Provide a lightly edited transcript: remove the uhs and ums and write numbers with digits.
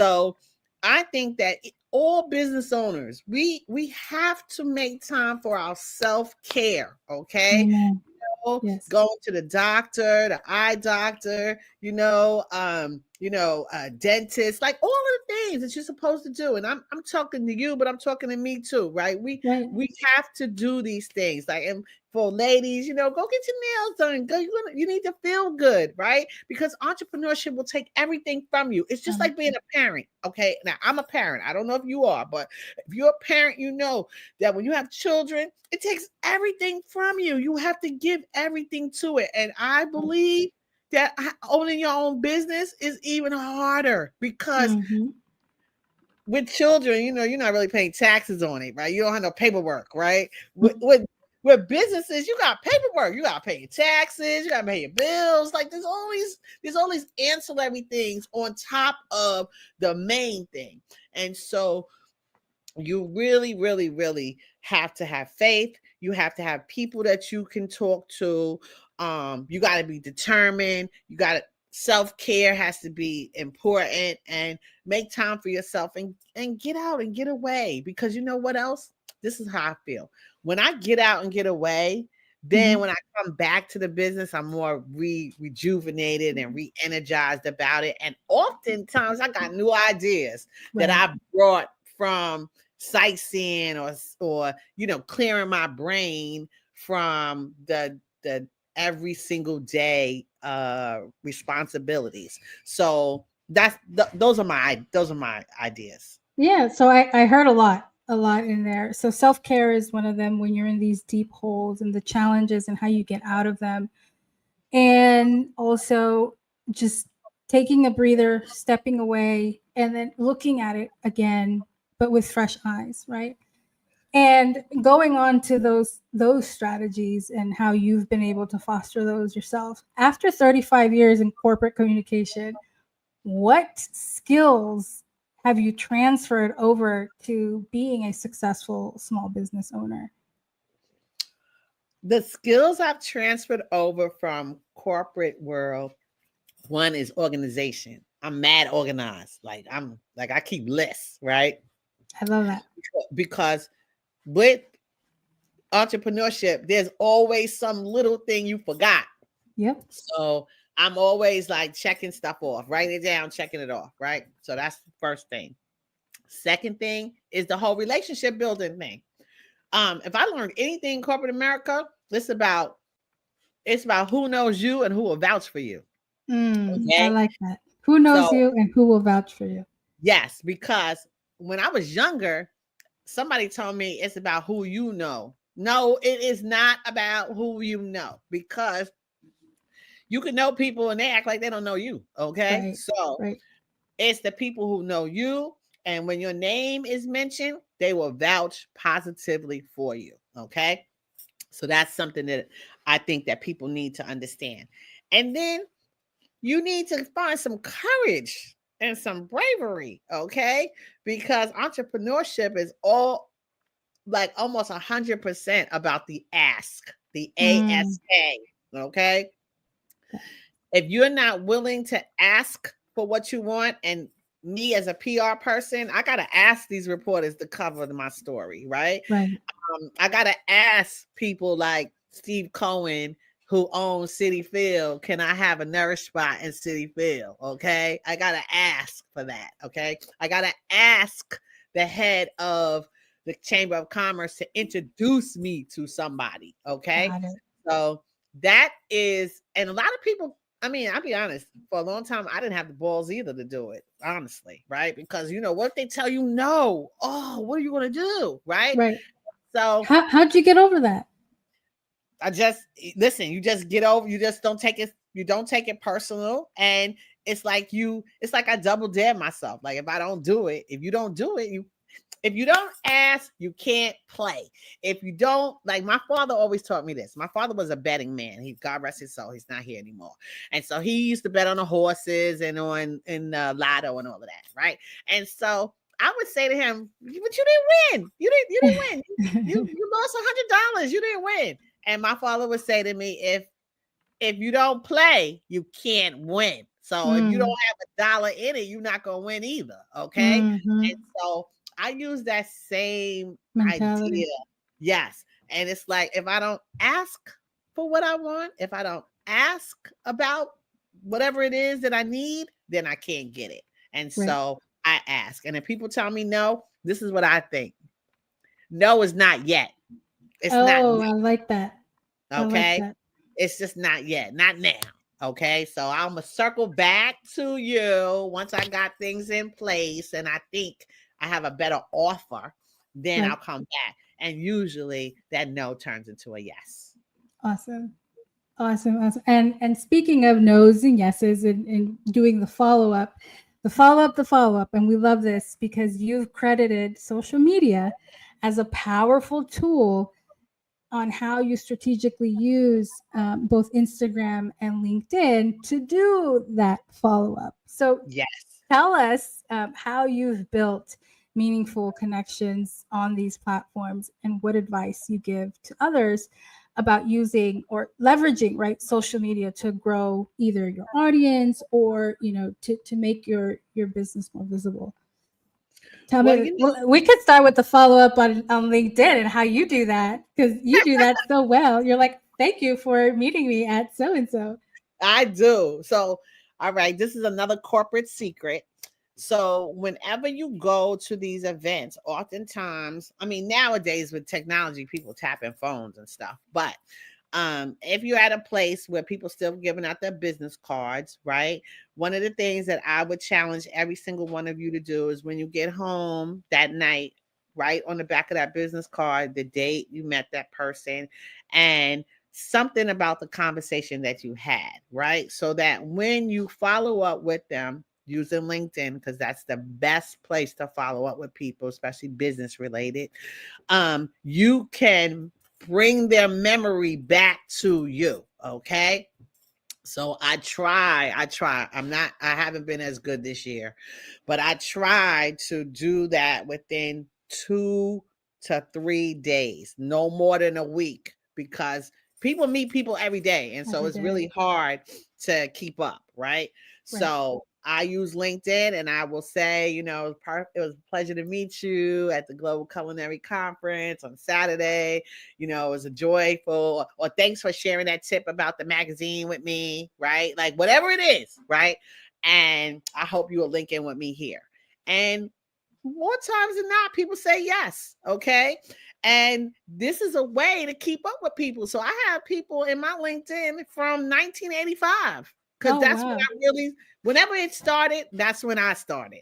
So I think that all business owners, we have to make time for our self-care, okay? Amen. Yes. Going to the doctor, the eye doctor, dentist, like all of the things that you're supposed to do. And I'm talking to you, but I'm talking to me too, right? We Right. we have to do these things. Like, and for ladies, go get your nails done. Go, you need to feel good, right? Because entrepreneurship will take everything from you. It's just like being a parent. Okay. Now I'm a parent. I don't know if you are, but if you're a parent, you know that when you have children, it takes everything from you. You have to give everything to it. And I believe that owning your own business is even harder because Mm-hmm. with children, you're not really paying taxes on it, right? You don't have no paperwork, right? With businesses, you got paperwork, you got to pay your taxes, you got to pay your bills. Like there's all these ancillary things on top of the main thing. And so you really, really, really have to have faith. You have to have people that you can talk to. You got to be determined. You got to self-care has to be important, and make time for yourself and get out and get away. Because you know what else? This is how I feel. When I get out and get away, then Mm-hmm. when I come back to the business, I'm more rejuvenated and re-energized about it. And oftentimes I got new ideas that Right. I brought from sightseeing or clearing my brain from the every single day responsibilities. So those are my ideas. Yeah. So I heard a lot in there. So self care is one of them when you're in these deep holes and the challenges and how you get out of them. And also just taking a breather, stepping away, and then looking at it again, but with fresh eyes, right? And going on to those strategies and how you've been able to foster those yourself. After 35 years in corporate communication, what skills have you transferred over to being a successful small business owner? The skills I've transferred over from corporate world, one is organization. I'm mad organized. Like I keep lists, right? I love that. Because with entrepreneurship, there's always some little thing you forgot. Yep. So I'm always like checking stuff off, writing it down, checking it off, right? So that's the first thing. Second thing is the whole relationship building thing. If I learned anything in corporate America, it's about who knows you and who will vouch for you. I Okay. like that. Who knows So you and who will vouch for you? yes, because when I was younger, somebody told me it's about who you know. No, it is not about who you know, because you can know people and they act like they don't know you. Okay. Right. So Right. it's the people who know you. And when your name is mentioned, they will vouch positively for you. Okay. So that's something that I think that people need to understand. And then you need to find some courage and some bravery. Okay. Because entrepreneurship is all like almost 100% about the ask, the Mm, ASK. Okay. If you're not willing to ask for what you want, and me as a PR person, I got to ask these reporters to cover my story, right? right. I got to ask people like Steve Cohen, who owns City Field, can I have a Nourish spot in City Field? Okay. I got to ask for that. Okay. I got to ask the head of the Chamber of Commerce to introduce me to somebody. Okay. Got it. So that is, and a lot of people, I mean, I'll be honest, for a long time, I didn't have the balls either to do it, honestly, right? Because, what if they tell you no? Oh, what are you going to do? Right. Right. So How'd you get over that? I just listen, you just get over, you just don't take it personal. And it's like I double dare myself. Like if I don't do it, if you don't do it, if you don't ask, you can't play. If you don't, like my father always taught me this. My father was a betting man. God rest his soul. He's not here anymore. And so he used to bet on the horses and on in lotto and all of that, right? And so I would say to him, "But you didn't win. You didn't win. You lost $100. You didn't win." And my father would say to me, if you don't play, you can't win. So if you don't Mm. have a dollar in it, you're not gonna win either. Okay. And Mhm. so I use that same idea. Mentality. Yes. And it's like if I don't ask for what I want, if I don't ask about whatever it is that I need, then I can't get it. And Right. so I ask. And if people tell me no, this is what I think. No is not yet. It's not Oh, I like that. I like okay. that. It's just not yet, not now. Okay. So I'm gonna circle back to you once I got things in place and I think I have a better offer, then I'll Right. come back. And usually that no turns into a yes. Awesome. Awesome. Awesome. And speaking of no's and yeses and doing the follow up, and we love this because you've credited social media as a powerful tool on how you strategically use both Instagram and LinkedIn to do that follow up. So Yes. tell us how you've built meaningful connections on these platforms and what advice you give to others about using or leveraging right social media to grow either your audience or to make your business more visible. Tell Well, me, well, we could start with the follow up on LinkedIn and how you do that because you do that so well. You're like, thank you for meeting me at so and so. I do. So, all right, this is another corporate secret. So, whenever you go to these events, oftentimes, I mean, nowadays with technology, people tap in phones and stuff, but if you're at a place where people still giving out their business cards, right? One of the things that I would challenge every single one of you to do is when you get home that night, right on the back of that business card, the date you met that person and something about the conversation that you had, right? So that when you follow up with them using LinkedIn, because that's the best place to follow up with people, especially business related, you can bring their memory back to you. Okay. So I try. I haven't been as good this year, but I try to do that within 2 to 3 days, no more than a week, because people meet people every day. And so Every it's day. really hard to keep up, right? Right. So I use LinkedIn and I will say, it was a pleasure to meet you at the Global Culinary Conference on Saturday. It was a joyful, or thanks for sharing that tip about the magazine with me, right? Like whatever it is, right? And I hope you will link in with me here. And more times than not, people say yes. Okay. And this is a way to keep up with people. So I have people in my LinkedIn from 1985 because Oh that's when wow. whenever it started, that's when I started.